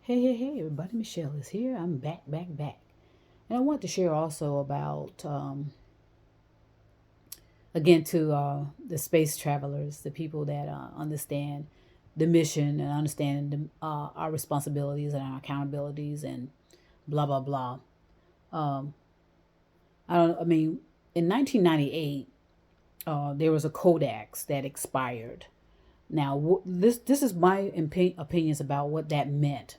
Hey, everybody. Michelle is here. I'm back. And I want to share also about, again, to the space travelers, the people that understand the mission and understand our responsibilities and our accountabilities and blah, blah, blah. Um, I mean, in 1998, there was a codex that expired. Now, this is my opinions about what that meant.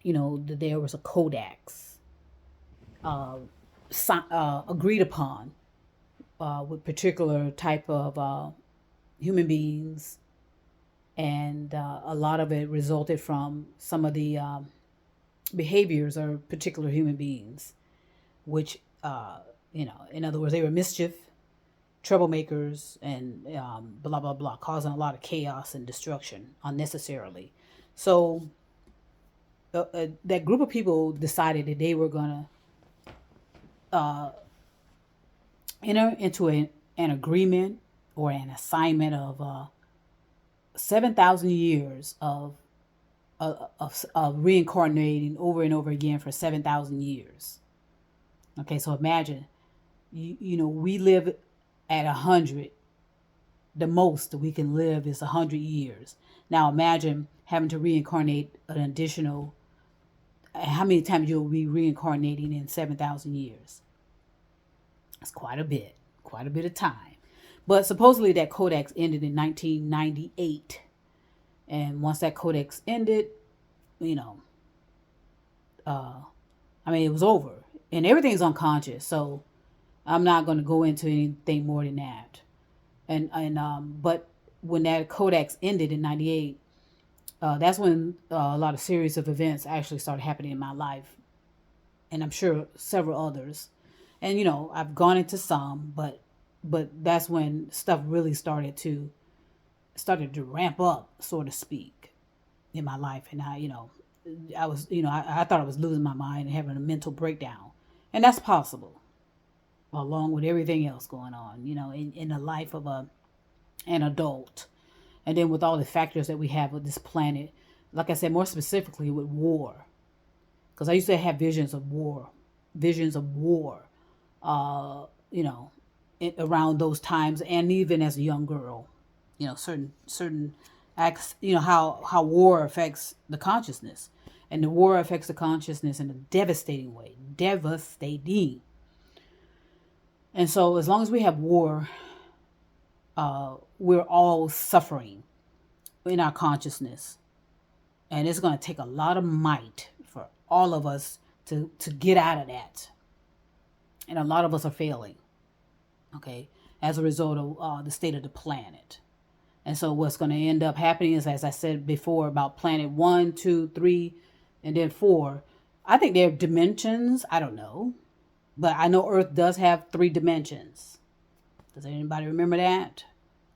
That there was a codex uh, agreed upon with particular type of human beings, and a lot of it resulted from some of the behaviors of particular human beings, which in other words, they were mischief, troublemakers, and blah blah blah, causing a lot of chaos and destruction unnecessarily. So that group of people decided that they were gonna uh, enter into an agreement or an assignment of 7,000 years of reincarnating over and over again for 7,000 years. Okay, so imagine, we live at 100. The most that we can live is 100 years. Now imagine having to reincarnate an additional, how many times you'll be reincarnating in 7,000 years. It's quite a bit of time. But supposedly that codex ended in 1998. And once that codex ended, you know, it was over. And everything's unconscious. So I'm not going to go into anything more than that. But when that codex ended in 98, that's when a lot of series of events actually started happening in my life. And I'm sure several others. And I've gone into some, but that's when stuff really started to ramp up, so to speak, in my life. And I was, I thought I was losing my mind and having a mental breakdown. And that's possible, along with everything else going on, in the life of an adult. And then with all the factors that we have with this planet, like I said, more specifically with war. Because I used to have visions of war, uh, you know, around those times, and even as a young girl, certain acts, how war affects the consciousness, and the war affects the consciousness in a devastating way, devastating. And so, as long as we have war, we're all suffering in our consciousness, and it's going to take a lot of might for all of us to get out of that, and a lot of us are failing. Okay, as a result of the state of the planet. And so what's going to end up happening is, as I said before, about planet 1, 2, 3, and then 4. I think there are dimensions. I don't know. But I know Earth does have 3 dimensions. Does anybody remember that?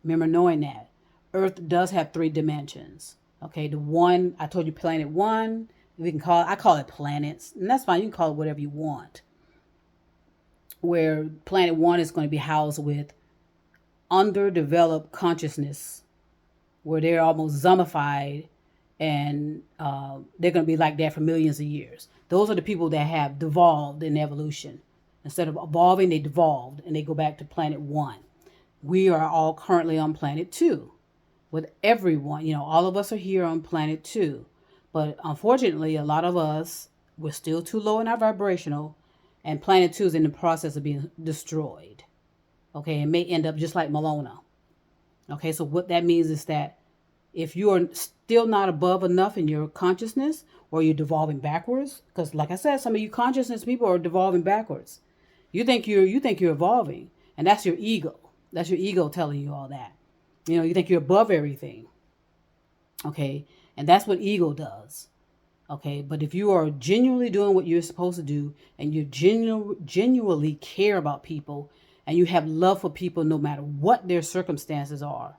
Remember knowing that? Earth does have 3 dimensions. Okay, the one, I told you planet 1, I call it planets. And that's fine. You can call it whatever you want. Where planet 1 is going to be housed with underdeveloped consciousness, where they're almost zombified, and they're going to be like that for millions of years. Those are the people that have devolved in evolution. Instead of evolving, they devolved and they go back to planet 1. We are all currently on planet 2 with everyone. All of us are here on planet 2. But unfortunately, a lot of us, we're still too low in our vibrational, and planet 2 is in the process of being destroyed. Okay, it may end up just like Malona. Okay, so what that means is that if you are still not above enough in your consciousness, or you're devolving backwards, because like I said, some of you consciousness people are devolving backwards. You think you're evolving, and that's your ego. That's your ego telling you all that. You think you're above everything. Okay, and that's what ego does. Okay, but if you are genuinely doing what you're supposed to do, and you genuinely care about people, and you have love for people no matter what their circumstances are,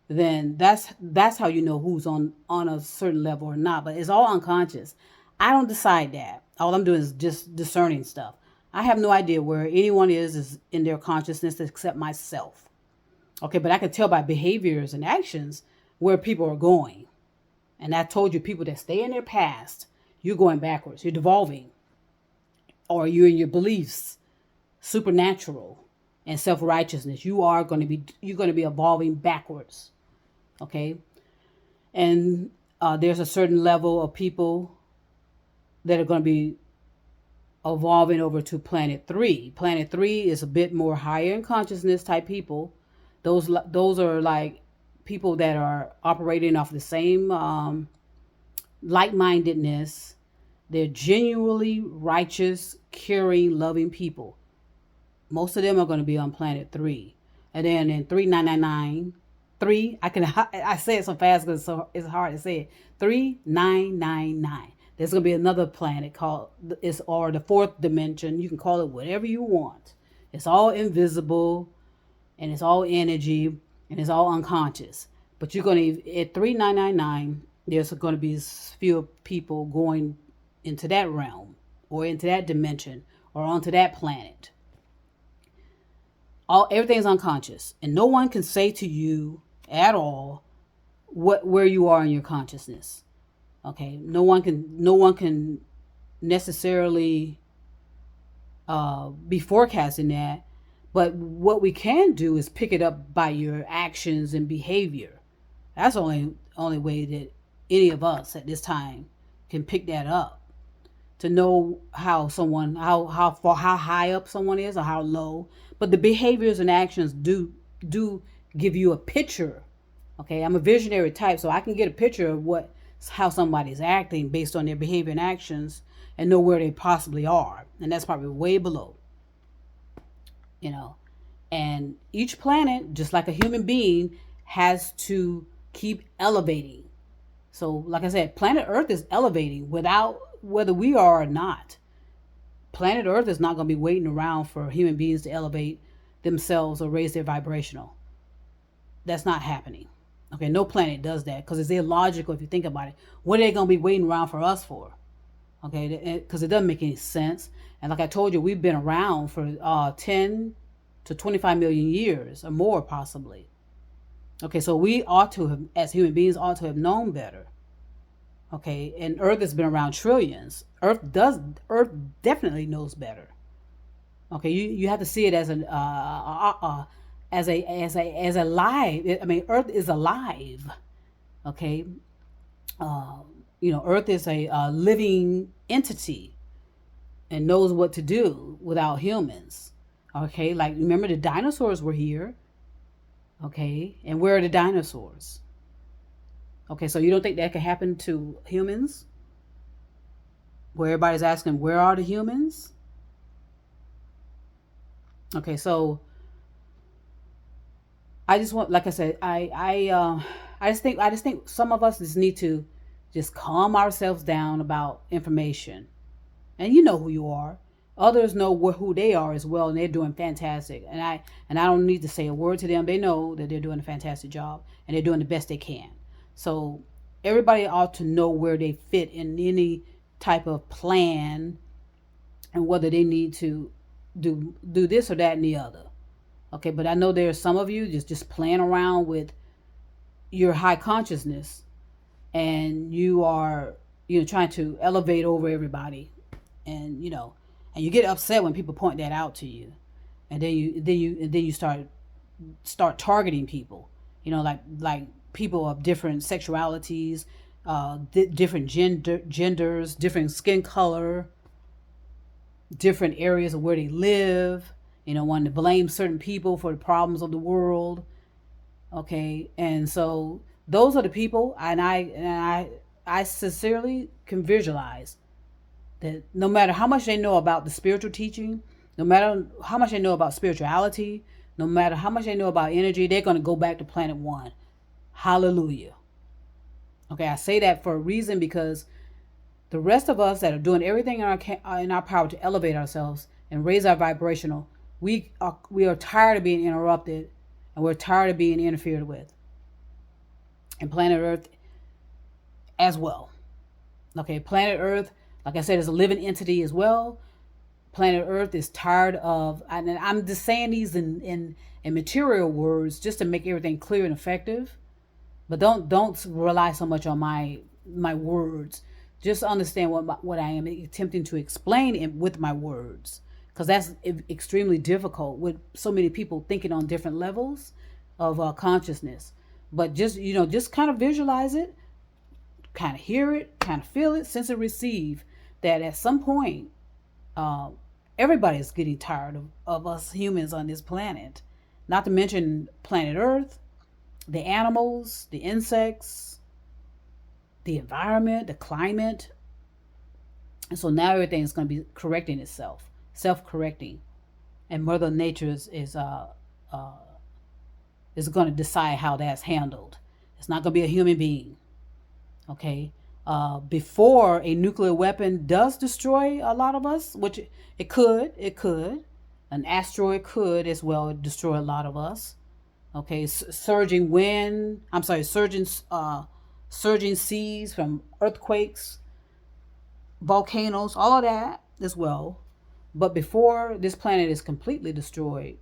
then that's how you know who's on a certain level or not. But it's all unconscious. I don't decide that. All I'm doing is just discerning stuff. I have no idea where anyone is in their consciousness except myself. Okay, but I can tell by behaviors and actions where people are going. And I told you, people that stay in their past, you're going backwards. You're devolving, or you're in your beliefs, supernatural, and self-righteousness. You're going to be evolving backwards. Okay, and there's a certain level of people that are going to be evolving over to planet 3. Planet 3 is a bit more higher in consciousness type people. Those are like people that are operating off the same like-mindedness. They're genuinely righteous, caring, loving people. Most of them are going to be on planet 3. And then in 3999, I say it so fast because it's hard to say it. 3999. There's going to be another planet called, or the fourth dimension. You can call it whatever you want. It's all invisible, and it's all energy, and it's all unconscious. But you're going to, at 3999, there's going to be few people going into that realm, or into that dimension, or onto that planet. Everything's unconscious, and no one can say to you at all where you are in your consciousness. Okay, no one can necessarily be forecasting that, but what we can do is pick it up by your actions and behavior. That's the only way that any of us at this time can pick that up, to know how high up someone is or how low. But the behaviors and actions do give you a picture. Okay, I'm a visionary type, so I can get a picture of how somebody's acting based on their behavior and actions, and know where they possibly are, and that's probably way below. And each planet, just like a human being, has to keep elevating. So like I said, planet Earth is elevating without whether we are or not. Planet Earth is not going to be waiting around for human beings to elevate themselves or raise their vibrational. That's not happening. Okay, no planet does that, because it's illogical if you think about it. What are they going to be waiting around for us for? Okay, because it doesn't make any sense. And like I told you, we've been around for 10 to 25 million years or more, possibly. Okay, so we ought to have, as human beings, ought to have known better. Okay, and Earth has been around trillions. Earth definitely knows better. Okay, you have to see it as a live. I mean, Earth is alive. Okay, Earth is a living entity and knows what to do without humans. Okay, like remember the dinosaurs were here. Okay, and where are the dinosaurs? Okay, so you don't think that could happen to humans? Where everybody's asking, where are the humans? Okay, so I just want, like I said, I just think some of us just need to just calm ourselves down about information, and you know who you are. Others know who they are as well, and they're doing fantastic. And I don't need to say a word to them. They know that they're doing a fantastic job, and they're doing the best they can. So everybody ought to know where they fit in any type of plan, and whether they need to do this or that and the other. Okay, but I know there are some of you just playing around with your high consciousness, and you are trying to elevate over everybody, and you get upset when people point that out to you, and then you start targeting people, like people of different sexualities, different genders, different skin color, different areas of where they live, wanting to blame certain people for the problems of the world. Okay, and so those are the people, and I sincerely can visualize that no matter how much they know about the spiritual teaching, no matter how much they know about spirituality, no matter how much they know about energy, they're going to go back to planet 1. Hallelujah. Okay, I say that for a reason, because the rest of us that are doing everything in our power to elevate ourselves and raise our vibrational, we are tired of being interrupted, and we're tired of being interfered with. And planet Earth as well. Okay, planet Earth, like I said, is a living entity as well. Planet Earth is tired of, and I'm just saying these in material words just to make everything clear and effective. But don't rely so much on my my words. Just understand what I am attempting to explain with my words, because that's extremely difficult with so many people thinking on different levels of consciousness. But just just kind of visualize it, kind of hear it, kind of feel it, sense and receive that at some point, uh, everybody's getting tired of us humans on this planet. Not to mention planet Earth, the animals, the insects, the environment, the climate. And so now everything is going to be correcting itself, self-correcting, and Mother Nature uh, is going to decide how that's handled. It's not going to be a human being. Okay. Before a nuclear weapon does destroy a lot of us, which it could, an asteroid could as well destroy a lot of us. Okay, surging wind. I'm sorry, surging seas from earthquakes, volcanoes, all of that as well. But before this planet is completely destroyed,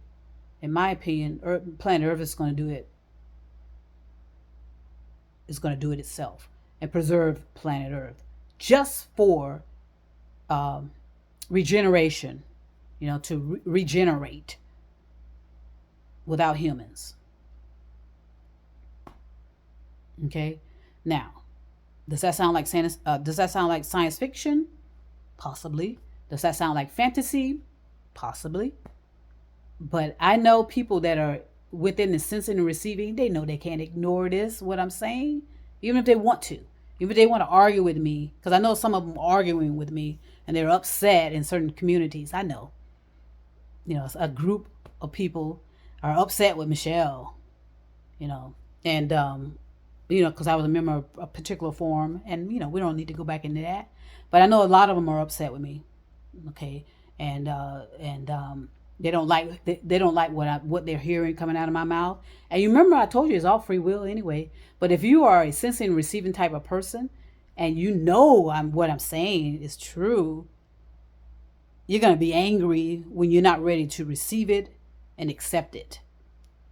in my opinion, planet Earth is going to do it. Is going to do it itself and preserve planet Earth just for regeneration. To regenerate without humans. Okay. Now, does that sound like science fiction? Possibly. Does that sound like fantasy? Possibly. But I know people that are within the sensing and receiving. They know they can't ignore what I'm saying, even if they want to. Even if they want to argue with me, because I know some of them are arguing with me and they're upset in certain communities. I know. A group of people are upset with Michelle. And because I was a member of a particular forum, and we don't need to go back into that. But I know a lot of them are upset with me. Okay, and they don't like what they're hearing coming out of my mouth. And you remember I told you it's all free will anyway. But if you are a sensing and receiving type of person, and what I'm saying is true, you're going to be angry when you're not ready to receive it and accept it.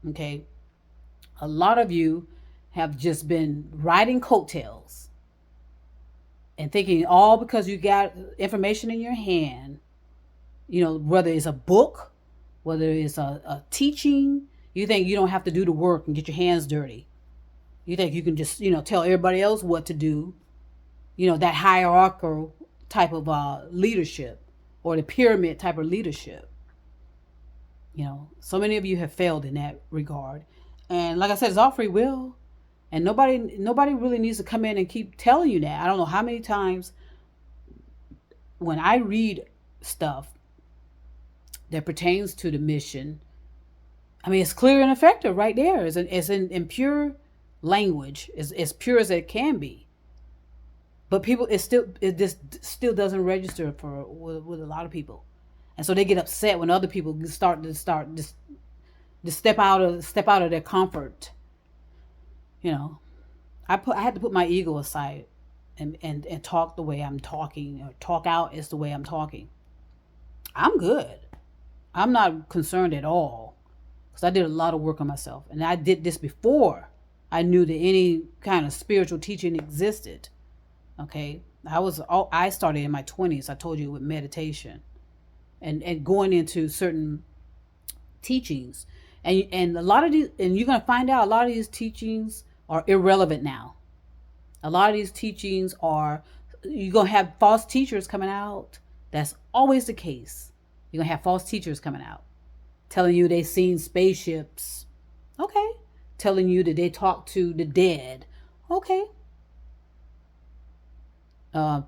Okay, a lot of you have just been riding coattails and thinking all because you got information in your hand, whether it's a book, whether it's a teaching, you think you don't have to do the work and get your hands dirty. You think you can just, tell everybody else what to do, that hierarchical type of leadership, or the pyramid type of leadership. So many of you have failed in that regard. And like I said, it's all free will. And nobody really needs to come in and keep telling you that. I don't know how many times when I read stuff that pertains to the mission, I mean, it's clear and effective right there. It's in pure language, as pure as it can be. But people, it just still doesn't register with a lot of people, and so they get upset when other people start to step out of their comfort. I had to put my ego aside and talk the way I'm talking, or talk out as the way I'm talking. I'm good. I'm not concerned at all, because I did a lot of work on myself, and I did this before I knew that any kind of spiritual teaching existed. Okay, I started in my 20s. I told you, with meditation, and going into certain teachings, and a lot of these, and you're gonna find out a lot of these teachings are irrelevant now. A lot of these teachings you're gonna have false teachers coming out. That's always the case. You're gonna have false teachers coming out, telling you they've seen spaceships. Okay, telling you that they talk to the dead. Okay.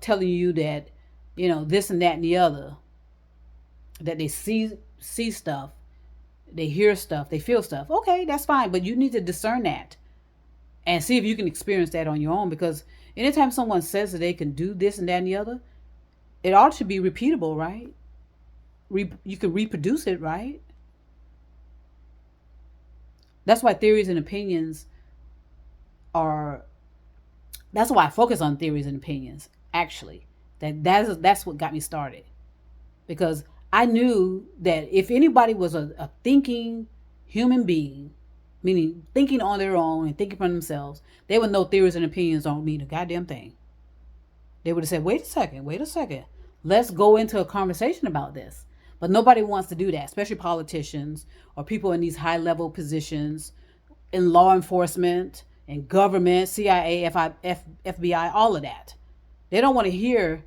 Telling you that, this and that and the other, that they see stuff, they hear stuff, they feel stuff. Okay, that's fine, but you need to discern that and see if you can experience that on your own, because anytime someone says that they can do this and that and the other, it ought to be repeatable, right? You can reproduce it, right? That's why theories and opinions that's why I focus on theories and opinions, actually. That's what got me started. Because I knew that if anybody was a thinking human being, meaning thinking on their own and thinking for themselves, they would know theories and opinions don't mean a goddamn thing. They would have said, wait a second. Let's go into a conversation about this. But nobody wants to do that, especially politicians or people in these high level positions in law enforcement, in government, CIA, FBI, all of that. They don't want to hear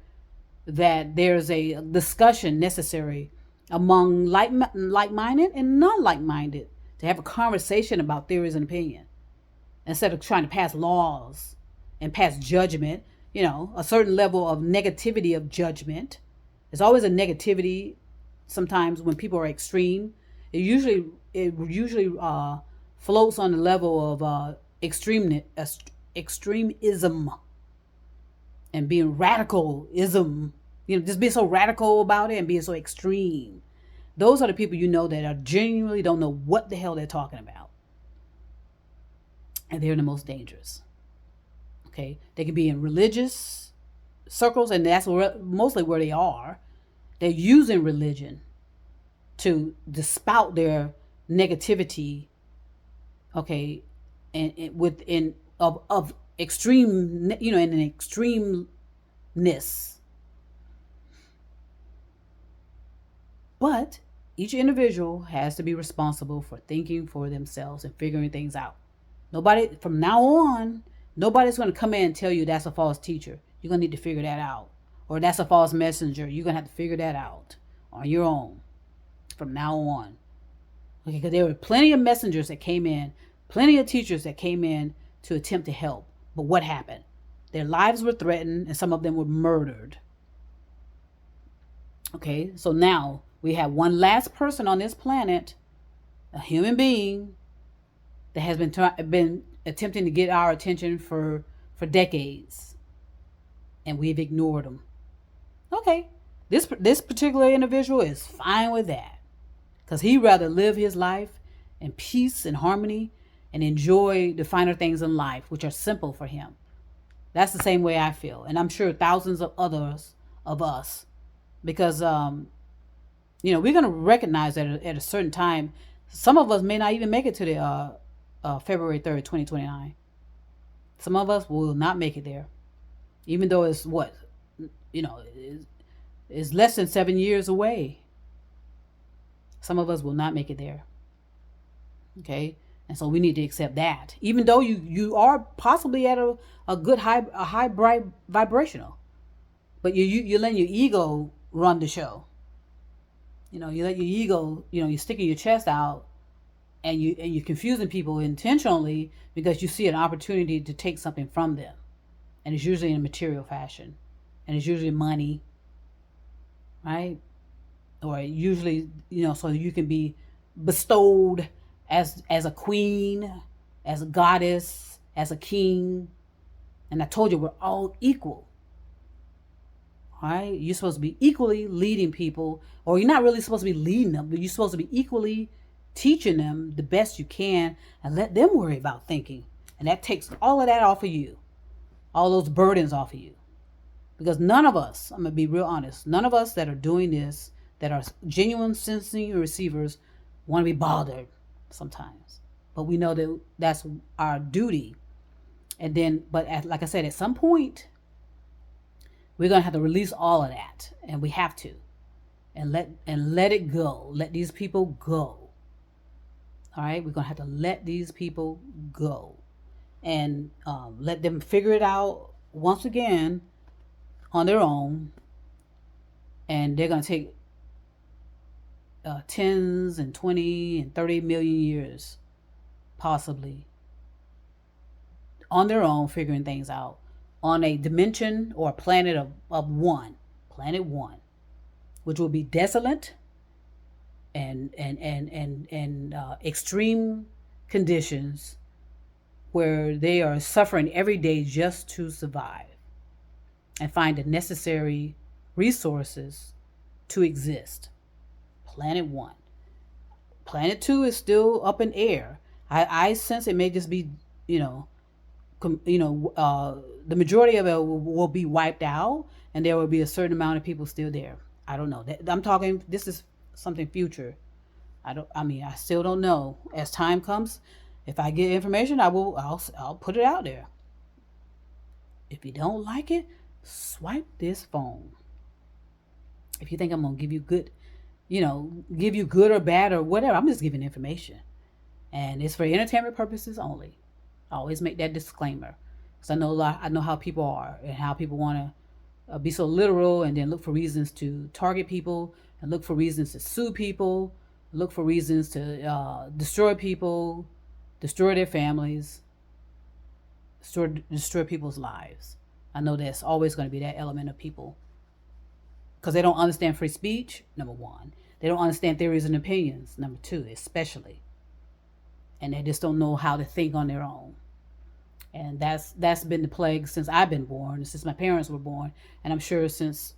that there's a discussion necessary among like-minded and non-like-minded to have a conversation about theories and opinion instead of trying to pass laws and pass judgment, a certain level of negativity of judgment. There's always a negativity sometimes when people are extreme. It usually floats on the level of extremism and being radicalism, just being so radical about it and being so extreme. Those are the people that are genuinely don't know what the hell they're talking about. And they're the most dangerous. Okay? They can be in religious circles, and that's mostly where they are. They're using religion to spout their negativity, okay, and within of extreme, in an extremeness. But each individual has to be responsible for thinking for themselves and figuring things out. Nobody, from now on, nobody's going to come in and tell you that's a false teacher. You're going to need to figure that out. Or that's a false messenger. You're going to have to figure that out on your own from now on. Okay, because there were plenty of messengers that came in, plenty of teachers that came in to attempt to help. But what happened? Their lives were threatened and some of them were murdered. Okay, so now we have one last person on this planet, a human being, that has been attempting to get our attention for decades, and we've ignored them. Okay, this particular individual is fine with that, because he'd rather live his life in peace and harmony and enjoy the finer things in life, which are simple for him. That's the same way I feel, and I'm sure thousands of others of us, because we're going to recognize that at a certain time, some of us may not even make it to the February 3rd, 2029. Some of us will not make it there, even though it's it's less than 7 years away. Some of us will not make it there. Okay, and so we need to accept that, even though you are possibly at a good high bright vibrational, but you letting your ego run the show. You let your ego, you're sticking your chest out, and you're confusing people intentionally because you see an opportunity to take something from them, and it's usually in a material fashion, and it's usually money, right? Or usually, so you can be bestowed as a queen, as a goddess, as a king. And I told you we're all equal. All right? You're supposed to be equally leading people, or you're not really supposed to be leading them, but you're supposed to be equally teaching them the best you can and let them worry about thinking. And that takes all of that off of you, all those burdens off of you. Because none of us, I'm going to be real honest, none of us that are doing this, that are genuine sensing receivers, want to be bothered sometimes. But we know that that's our duty. And then, like I said, at some point, we're going to have to release all of that. And we have to. And let it go. Let these people go. All right? We're going to have to let these people go. And let them figure it out once again on their own. And they're going to take tens and 20 and 30 million years, possibly, on their own, figuring things out on a dimension or a planet of one, planet one, which will be desolate and extreme conditions where they are suffering every day just to survive and find the necessary resources to exist. Planet one. Planet two is still up in air. I sense it may just be, the majority of it will be wiped out, and there will be a certain amount of people still there. I don't know. I'm talking. This is something future. I still don't know. As time comes, If I get information, I'll put it out there. If you don't like it, swipe this phone. If you think I'm gonna give you good, give you good or bad or whatever, I'm just giving information, and it's for entertainment purposes only. I always make that disclaimer, because I know how people are and how people want to be so literal, and then look for reasons to target people, and look for reasons to sue people, look for reasons to destroy people, destroy their families, destroy people's lives. I know there's always going to be that element of people, because they don't understand free speech, number one. They don't understand theories and opinions, number two, especially. And they just don't know how to think on their own. And that's been the plague since I've been born, since my parents were born, and I'm sure since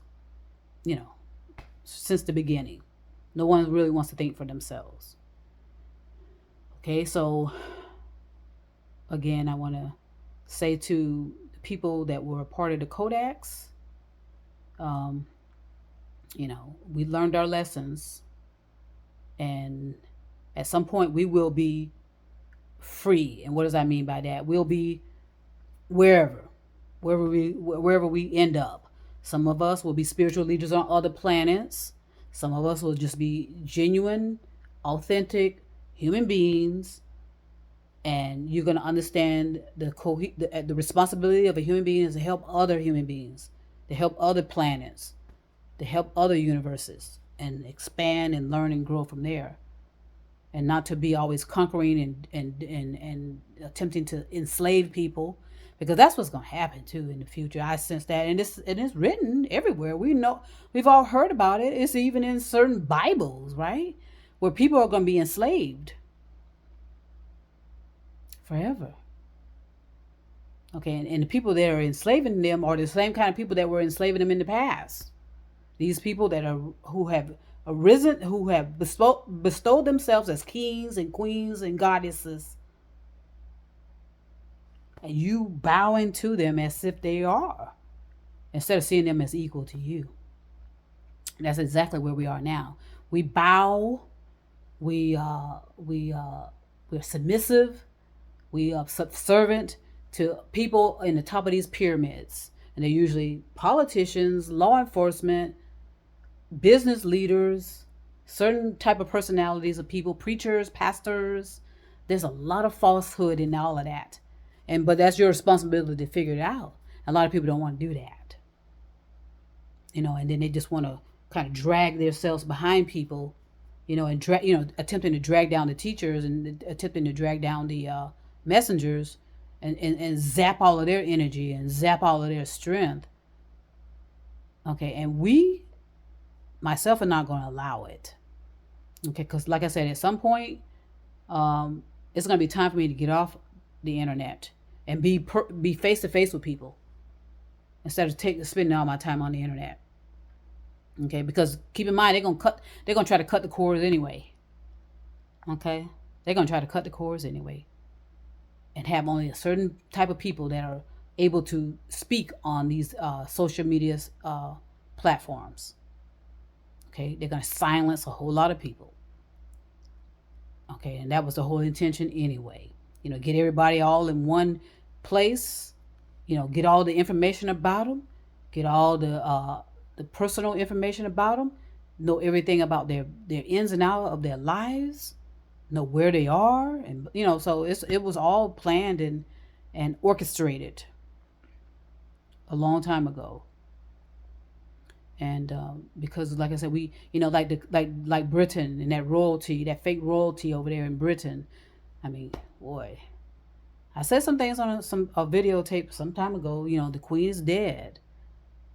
the beginning. No one really wants to think for themselves. Okay, so again, I want to say to the people that were a part of the Kodaks, we learned our lessons, and at some point we will be free. And what does that mean by that? We'll be wherever we end up. Some of us will be spiritual leaders on other planets. Some of us will just be genuine, authentic human beings, and you're going to understand the responsibility of a human being is to help other human beings, to help other planets, to help other universes, and expand and learn and grow from there, and not to be always conquering and attempting to enslave people, because that's what's going to happen too in the future. I sense that, and it's written everywhere. We've all heard about it. It's even in certain Bibles, right, where people are going to be enslaved forever. Okay, and the people that are enslaving them are the same kind of people that were enslaving them in the past. These people who have arisen, who have bestowed themselves as kings and queens and goddesses, and you bowing to them as if they are, instead of seeing them as equal to you. And that's exactly where we are now. We bow. We're submissive. We are subservient to people in the top of these pyramids, and they're usually politicians, law enforcement, business leaders, certain type of personalities of people, preachers, pastors. There's a lot of falsehood in all of that, but that's your responsibility to figure it out. A lot of people don't want to do that, and then they just want to kind of drag themselves behind people, and attempting to drag down the teachers and attempting to drag down the messengers, and zap all of their energy and zap all of their strength. Okay, and myself, are not going to allow it. Okay, because like I said, at some point, it's going to be time for me to get off the internet and be face to face with people, instead of spending all my time on the internet. Okay, because keep in mind, they're gonna try to cut the cords anyway. Okay, they're gonna try to cut the cords anyway, and have only a certain type of people that are able to speak on these social media platforms. Okay, they're gonna silence a whole lot of people. Okay, and that was the whole intention anyway. Get everybody all in one place. Get all the information about them. Get all the personal information about them. Know everything about their ins and outs of their lives. Know where they are, and so it was all planned and orchestrated a long time ago. And because, like I said, we like Britain and that royalty, that fake royalty over there in Britain. I mean, boy, I said some things on a videotape some time ago. The Queen is dead.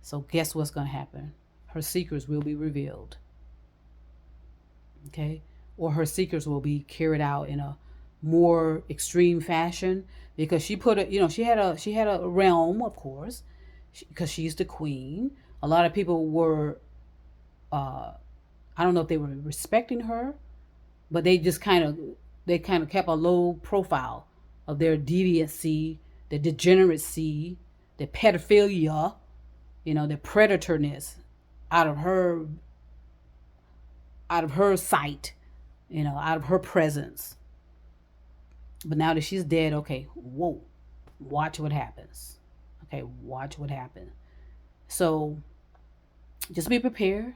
So guess what's going to happen? Her secrets will be revealed. Okay? Or her secrets will be carried out in a more extreme fashion, because she had a realm, of course, because she's the queen. A lot of people were, I don't know if they were respecting her, but they just kind of kept a low profile of their deviancy, their degeneracy, their pedophilia, their predatorness out of her sight, out of her presence. But now that she's dead, okay, whoa, watch what happens. Okay, watch what happens. So just be prepared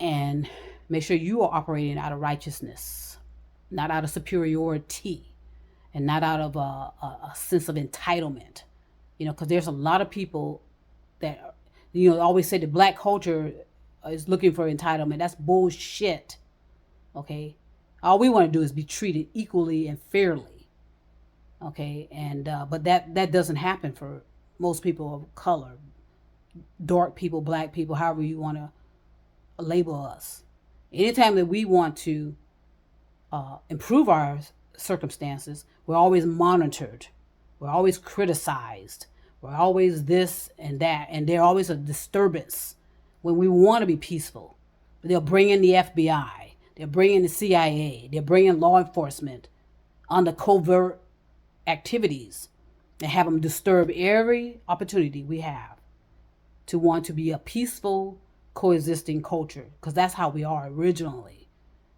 and make sure you are operating out of righteousness, not out of superiority, and not out of a sense of entitlement. Because there's a lot of people that, always say the black culture is looking for entitlement. That's bullshit. Okay? All we want to do is be treated equally and fairly. Okay? And but that doesn't happen for most people of color, dark people, black people, however you want to label us. Anytime that we want to improve our circumstances, we're always monitored, we're always criticized, we're always this and that, and there's always a disturbance when we want to be peaceful. They'll bring in the FBI, they'll bring in the CIA, they'll bring in law enforcement on the covert activities and have them disturb every opportunity we have to want to be a peaceful, coexisting culture, because that's how we are originally.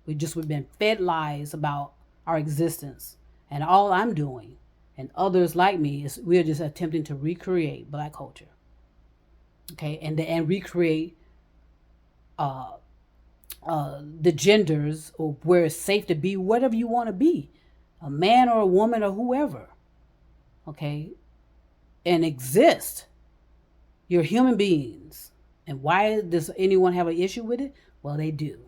We've been fed lies about our existence, and all I'm doing, and others like me, is we're just attempting to recreate black culture, okay, and recreate the genders, or where it's safe to be whatever you want to be, a man or a woman or whoever, okay, and exist. You're human beings. And why does anyone have an issue with it? Well, they do.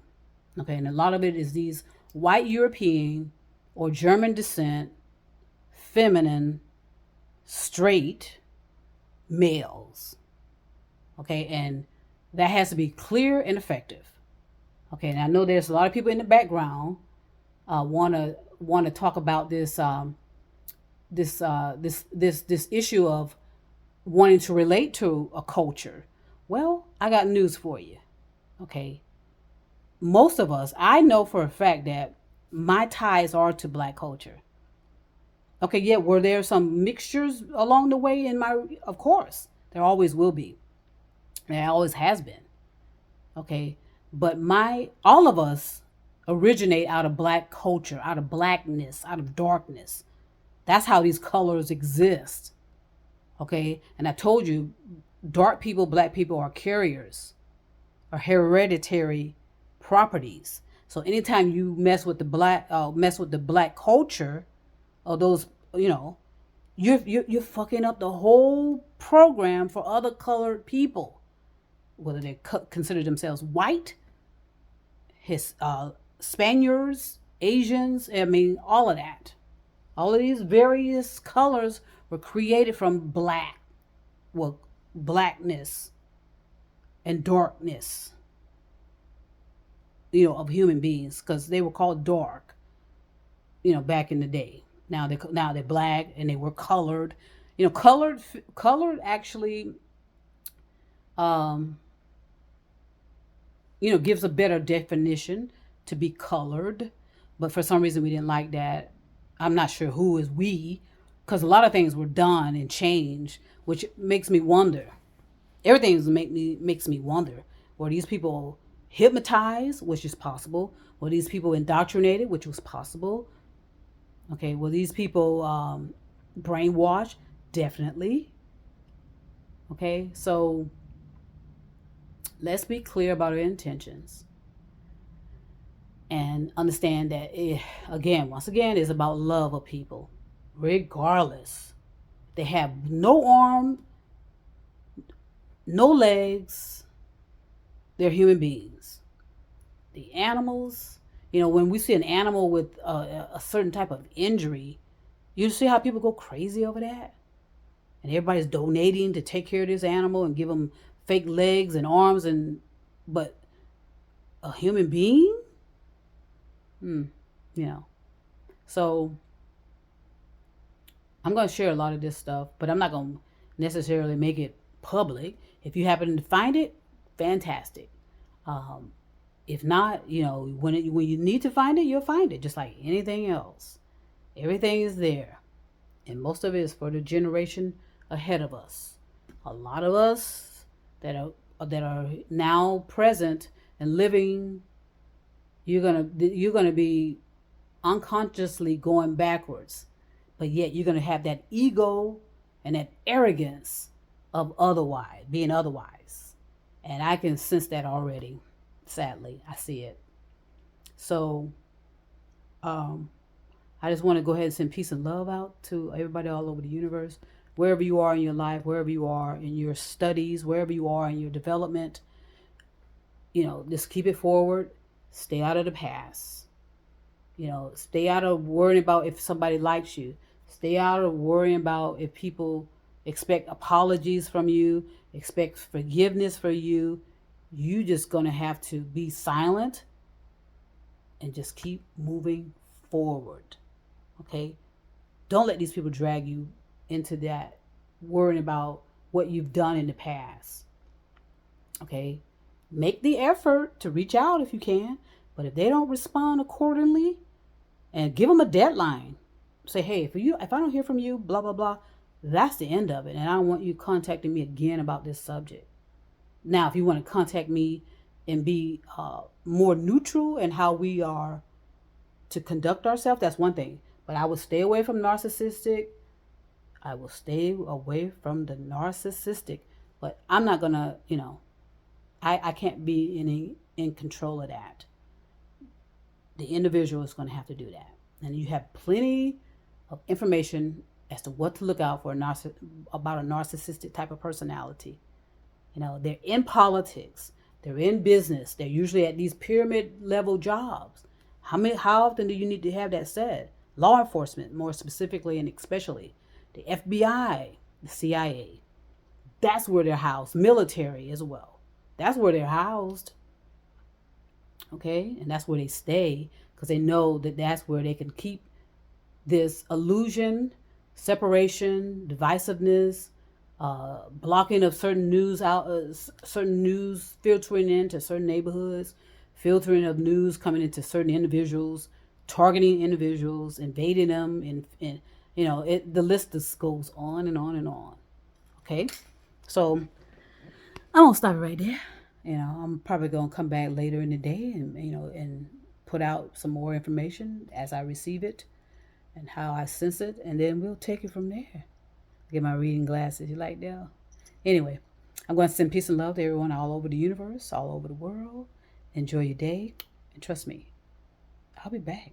Okay, and a lot of it is these white European or German descent, feminine, straight males. Okay, and that has to be clear and effective. Okay, and I know there's a lot of people in the background want to talk about this this issue of wanting to relate to a culture. Well, I got news for you. Okay. Most of us, I know for a fact that my ties are to black culture. Okay, yeah, were there some mixtures along the way in my, of course. There always will be. There always has been. Okay. But all of us originate out of black culture, out of blackness, out of darkness. That's how these colors exist. Okay. And I told you, dark people, black people are carriers, are hereditary properties. So anytime you mess with the black culture, or those, you're fucking up the whole program for other colored people, whether they consider themselves white, Spaniards, Asians. I mean, all of that. All of these various colors were created from blackness and darkness, of human beings, because they were called dark, back in the day. Now they're black, and they were colored. Colored actually, gives a better definition to be colored, but for some reason we didn't like that. I'm not sure who is we, because a lot of things were done and changed, which makes me wonder. Everything makes me wonder. Were these people hypnotized, which is possible? Were these people indoctrinated, which was possible? Okay, were these people brainwashed? Definitely. Okay, so let's be clear about our intentions and understand that once again, it's about love of people, regardless. They have no arm, no legs. They're human beings. The animals, when we see an animal with a certain type of injury, you see how people go crazy over that? And everybody's donating to take care of this animal and give them fake legs and arms, but a human being? So I'm going to share a lot of this stuff, but I'm not going to necessarily make it public. If you happen to find it, fantastic. If not, when you need to find it, you'll find it, just like anything else. Everything is there, and most of it is for the generation ahead of us. A lot of us that are now present and living, you're gonna be unconsciously going backwards, but yet you're going to have that ego and that arrogance of otherwise, being otherwise. And I can sense that already. Sadly, I see it. So, I just want to go ahead and send peace and love out to everybody all over the universe, wherever you are in your life, wherever you are in your studies, wherever you are in your development. Just keep it forward. Stay out of the past. Stay out of worrying about if somebody likes you. Stay out of worrying about if people expect apologies from you, expect forgiveness for you. You just going to have to be silent and just keep moving forward. Okay? Don't let these people drag you into that worrying about what you've done in the past. Okay? Make the effort to reach out if you can, but if they don't respond accordingly, and give them a deadline. Say, hey, if I don't hear from you, blah, blah, blah, that's the end of it. And I don't want you contacting me again about this subject. Now, if you want to contact me and be more neutral in how we are to conduct ourselves, that's one thing. But I will stay away from narcissistic. I will stay away from the narcissistic. But I'm not going to, I can't be in control of that. The individual is going to have to do that. And you have plenty of information as to what to look out for about a narcissistic type of personality. They're in politics. They're in business. They're usually at these pyramid level jobs. How often do you need to have that said? Law enforcement, more specifically and especially. The FBI, the CIA. That's where they're housed. Military as well. That's where they're housed. Okay, and that's where they stay because they know that that's where they can keep this illusion, separation, divisiveness, blocking of certain news filtering into certain neighborhoods, filtering of news coming into certain individuals, targeting individuals, invading them, and the list just goes on and on and on. Okay, so I'm gonna stop it right there. I'm probably going to come back later in the day and put out some more information as I receive it and how I sense it, and then we'll take it from there. Get my reading glasses. You like that? Anyway, I'm going to send peace and love to everyone all over the universe, all over the world. Enjoy your day, and trust me, I'll be back.